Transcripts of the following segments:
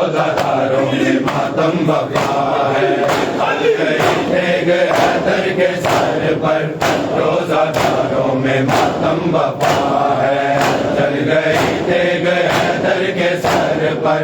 روزاداروں میں ماتم بپا ہے، چل گئی دیگ حیدر کے سر پر، روزاداروں میں ماتم بپا ہے، چل گئی دیگ حیدر کے سر پر،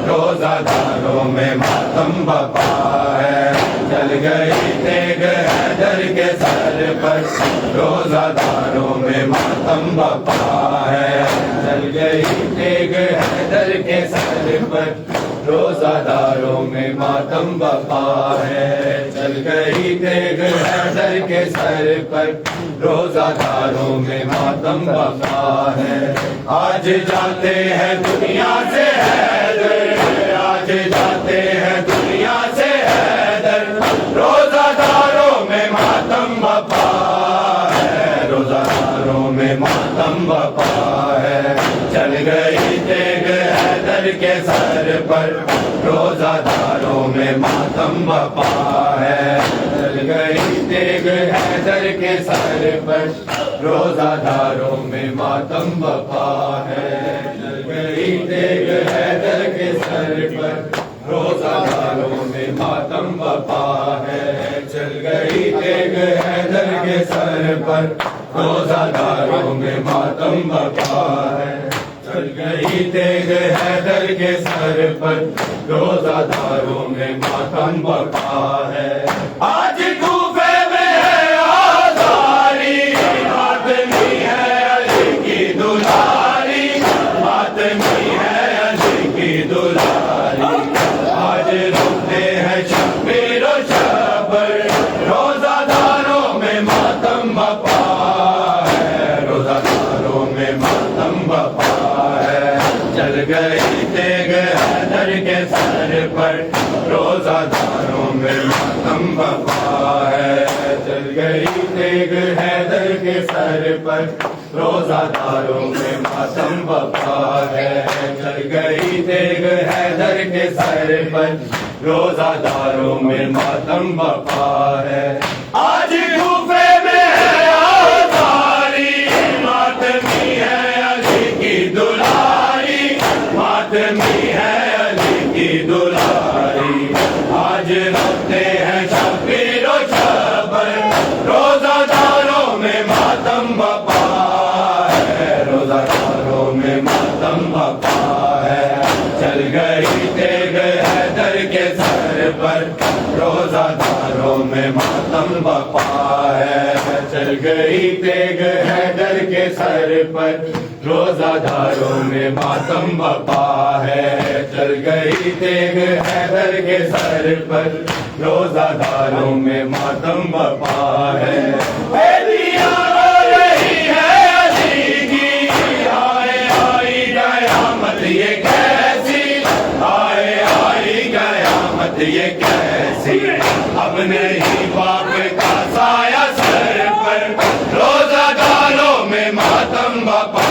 روزاداروں میں ماتم بپا ہے، چل گئی دیگ حیدر کے سر پر، روزاداروں میں ماتم بپا ہے، چل گئی دیگ حیدر کے سر پر، روزاداروں میں ماتم بپا ہے، چل گئی دیگ حیدر کے سر پر، روزاداروں میں ماتم بپا ہے، آج جاتے ہیں دنیا سے حیدر، آج جاتے ہیں دنیا سے حیدر، روزاداروں میں ماتم بپا ہے، روزاداروں میں ماتم بپا ہے، چل گئی دیگ حیدر کے سر پر، روزاداروں میں ماتم بپا ہے، چل گئی دیگ حیدر کے سر پر، روزاداروں میں ماتم بپا ہے، چل گئی دیگ حیدر کے سر پر، روزاداروں میں ماتم بپا ہے، چل گئی دیگ حیدر کے سر پر، روزاداروں میں ماتم بپا ہے، چل گئی دیگ حیدر کے سر پر، روزاداروں میں ماتم بپا ہے، آج کوفے میں ہے آزاری، ماتمی ہے علی کی دلاری، ماتمی ہے علی کی دلاری، آج روتے ہیں شبیر و شبر، روزاداروں میں ماتم بپا ہے، روزاداروں میں ماتم بپا ہے، چل گئی دیگ حیدر کے سر پر، روزاداروں میں ماتم بپا ہے، چل گئی دیگ حیدر کے سر پر، روزاداروں میں ماتم بپا ہے، چل گئی دیگ حیدر کے سر پر، روزاداروں میں ماتم بپا ہے، آج کوفے میں ہے آزاری، ماتمی ہے علی کی دلاری، ماتمی ہے علی کی دلاری، آج روتے ہیں شبیر و شبر، روزاداروں میں ماتم بپا ہے، روزاداروں میں ماتم بپا ہے، چل گئی دیگ حیدر کے سر پر، روزاداروں میں ماتم بپا ہے، چل گئی دیگ حیدر کے سر پر، روزاداروں میں ماتم بپا ہے، چل گئی دیگ حیدر کے سر پر، روزاداروں میں ماتم بپا ہے، بیلیاں رو رہی ہے علی کی، آئے آئی قیامت یہ کیسی، آئے آئی قیامت یہ کیسی، اب نہیں باپ کا سایہ سر پر، روزاداروں میں ماتم بپا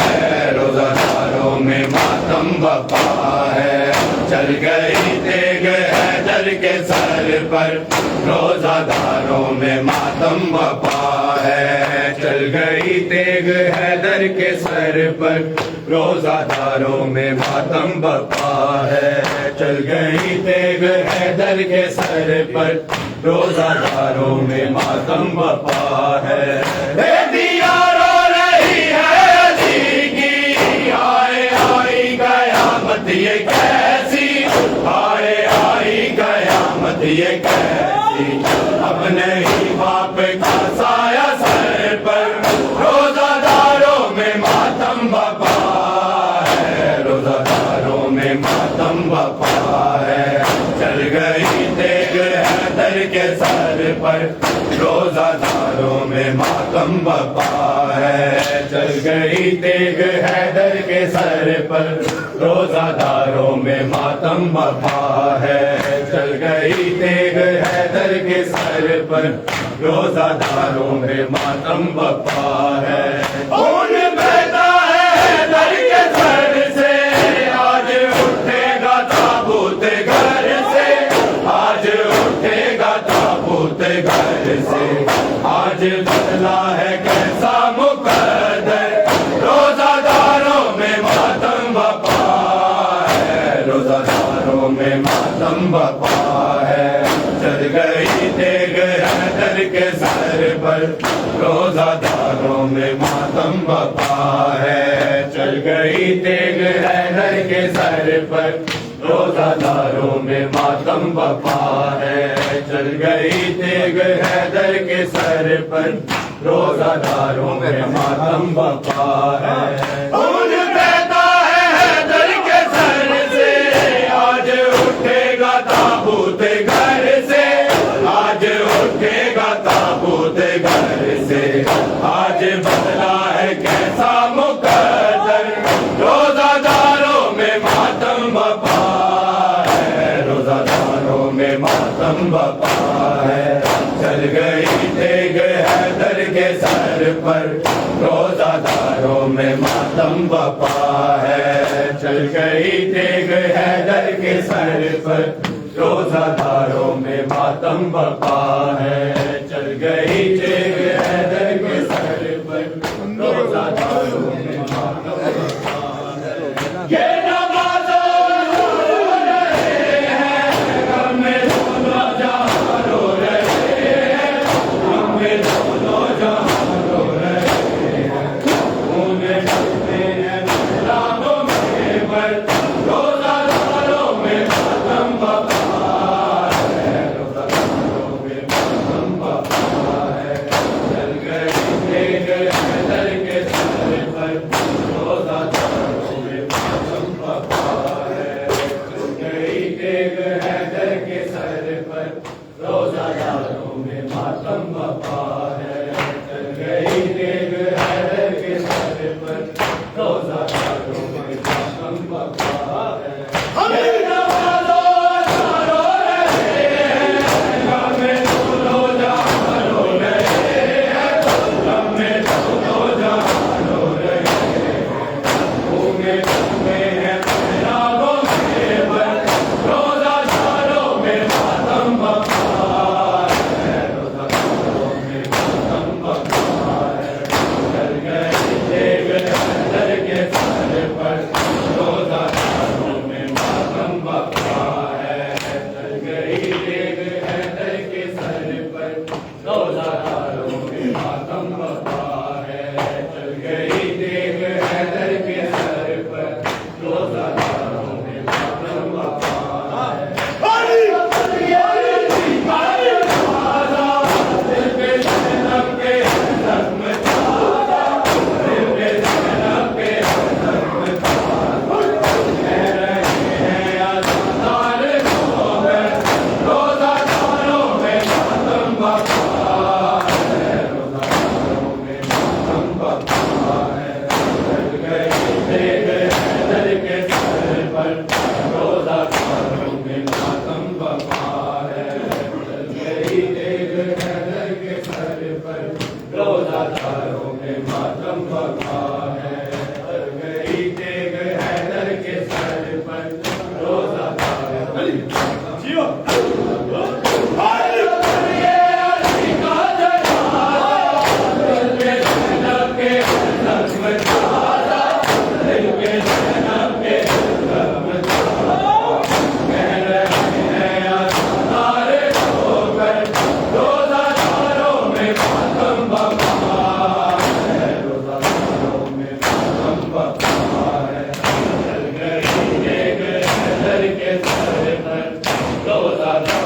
ہے، روزاداروں میں ماتم بپا ہے، چل گئی دیگ حیدر کے سر پر، روزاداروں میں ماتم بپا ہے، چل گئی دیگ حیدر کے سر پر، روزاداروں میں ماتم بپا ہے، چل گئی دیگ حیدر کے سر پر، روزاداروں میں ماتم بپا ہے، بیٹیاں رو رہی ہے علی کی، آئے آئی قیامت یہ کیسی، آئے آئی قیامت یہ کیسی، اب نہیں باپ کا سایہ سر پر، روزاداروں میں ماتم بپا ہے، روزاداروں میں ماتم بپا ہے، چل گئی دیگ حیدر کے سر پر، روزاداروں میں ماتم بپا ہے، چل گئی دیگ حیدر کے سر پر، روزاداروں میں ماتم بپا ہے، چل گئی دیگ حیدر کے سر پر، روزاداروں میں ماتم بپا ہے، خون بہتا ہے حیدر کے سر سے، آج اٹھے گا تابوت گھر سے، آج اٹھے گا تابوت گھر سے، آج بدلا ہے کیسا مقدر، روزاداروں میں ماتم بپا ہے، روزاداروں میں ماتم بپا ہے چل گئی دیگ حیدر کے سر پر روزاداروں میں ماتم بپا ہے چل گئی دیگ حیدر کے سر پر روزاداروں میں ماتم بپا ہے چل گئی دیگ حیدر کے سر پر روزاداروں میں ماتم بپا ہے خون بہتا ہے حیدر کے سر سے آج اٹھے گا تابوت گھر سے آج اٹھے گا تابوت گھر سے آج بدلا ہے کیسا مقدر روزاداروں میں ماتم بپا ہے روزاداروں میں ماتم بپا ہے چل گئی دیگ حیدر کے سر پر روزاداروں میں ماتم بپا ہے چل گئی دیگ حیدر کے سر پر روزاداروں میں ماتم بپا ہے چل گئی دیگ حیدر کے سر پر روزاداروں میں ماتم بپا ہے یہ نمازوں رو رہے ہیں غم میں دونوں جہاں رو رہے ہیں غم میں دونوں جہاں رو رہے ہیں خون ڈلتے ہیں راتوں میں پر روزاداروں میں ماتم بپا ہے روزاداروں میں ماتم بپا ہے چل گئی دیگ حیدر کے سر پر روزاداروں میں ماتم بپا ہے چل گئی دیگ حیدر کے سر پر روزاداروں میں ماتم بپا ہے چل گئی دیگ حیدر کے سر پر روزاداروں میں ماتم بپا ہے یہ نوازوں رو رہے ہیں غم میں دونوں جہاں رو رہے ہیں غم میں دونوں جہاں رو رہے ہیں خون ڈلتے ہیں راگوں میں پر روزاداروں میں ماتم بپا ہے روزاداروں میں ماتم بپا ہے چل گئی دیگ حیدر کے سر پر روزاداروں میں ماتم بپا ہے چل گئی دیگ حیدر کے سر پر روزاداروں میں ماتم بپا ہے چل گئی دیگ حیدر کے سر پر روزاداروں میں ماتم بپا ہے دل کے زینب کے زخم تازہ دل کے زینب کے زخم تازہ کہہ رہے ہیں آزادار ہو گئے روزاداروں میں ماتم بپا ہے روزاداروں میں ماتم بپا ہے چل گئی دیگ حیدر کے سر پر روزاداروں میں ماتم بپا ہے چل گئی دیگ حیدر کے سر پر روزاداروں میں ماتم بپا ہے چل گئی دیگ حیدر کے سر پر روزاداروں میں روزادار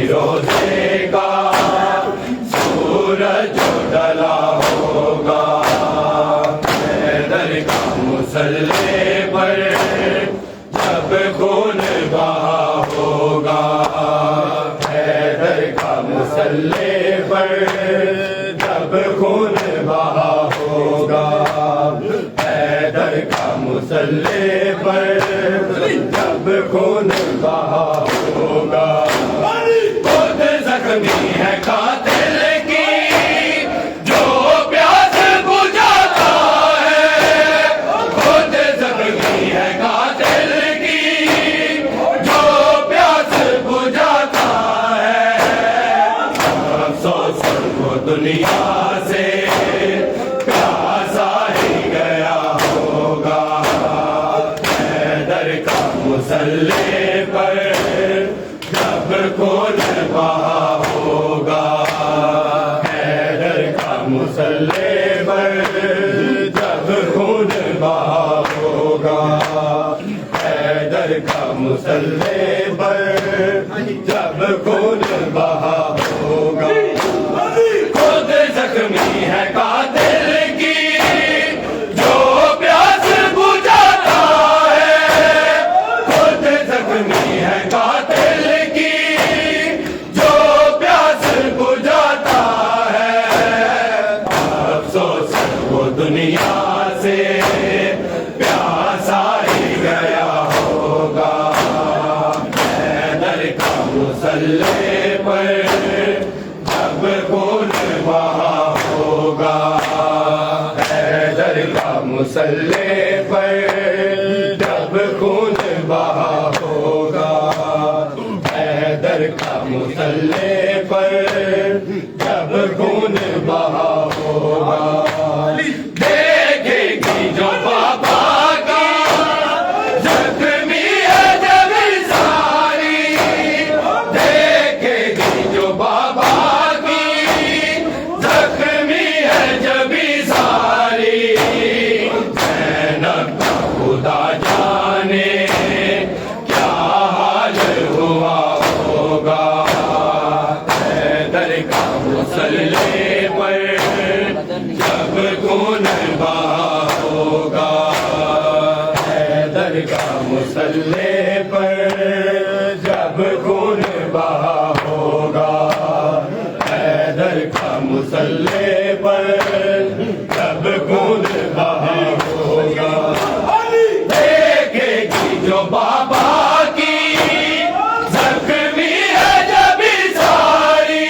روزے کا سورج ڈلا ہوگا حیدر کا مصلی پر جب خون بہا ہوگا حیدر کا مصلی پر جب خون بہا ہوگا حیدر کا مصلی پر جب خون بہا ہوگا خود زخمی ہے قاتل کی جو پیاس بجھاتا ہے خود زخمی ہے قاتل کی جو پیاس بجھاتا ہے افسوس وہ دنیا سے پیاسا ہی گیا ہوگا حیدر کا مصلی پر جب خون بہا ہوگا حیدر کا مصلی پر جب خون بہا ہوگا حیدر کا مصلی پر جب خون بہا ہوگا خود زخمی ہے قاتل کی جو پیاس بجھاتا ہے خود زخمی ہے قاتل کی جو پیاس بجھاتا ہے افسوس وہ دنیا سے پیاسا ہی گیا ہوگا حیدر کا مصلی پر جب خون بہا ہوگا حیدر کا مصلی پر جب خون بہا ہوگا حیدر کا مصلی پر جب خون بہا ہوگا دیکھے گی جو بابا کا زخمی ہے جب ساری دیکھے گی جو بابا کی زخمی ہے جب ساری زینب کا خدا جانے کیا حال ہوا ہوگا حیدر کا مصلی پر جب خون بہا ہوگا حیدر کا مصلی پر جب خون بہا ہوگا حیدر کا مصلی پر جب خون بہا ہوگا دیکھے گی جو بابا کی زخمی ہے جب ساری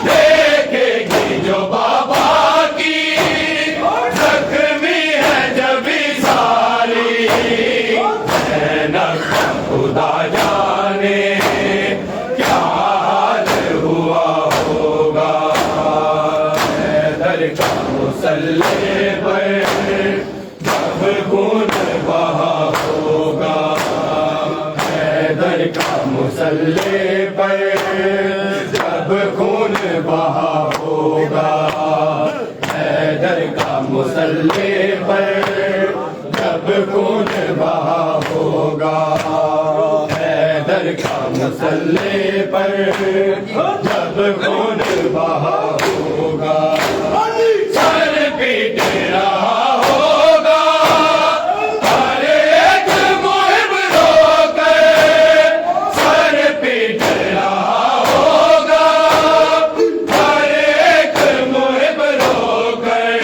دیکھے گی جو بابا کی زخمی ہے جب ساری زینب کا خدا جانے کیا حال ہوا ہوگا حیدر کا مصلی پر جب خون بہا ہوگا حیدر کا مصلی پر جب خون بہا ہوگا حیدر کا مصلی پر جب خون بہا ہوگا حیدر کا مصلی پر جب خون بہا ہوگا سر پیٹ رہا ہوگا ہر ایک محب رو کر سر پیٹ رہا ہوگا ہر ایک محب رو کر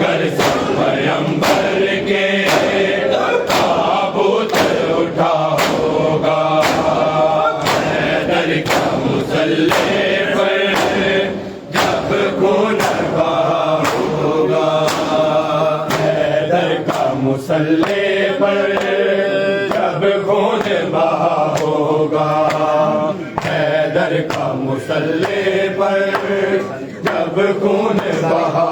گھر سے پیغمبر کے تابوت اٹھا ہوگا حیدر کا مصلی پر جب خون بہا ہوگا حیدر کا مصلی پر جب خون بہا ہوگا حیدر کا مصلی پر جب خون بہا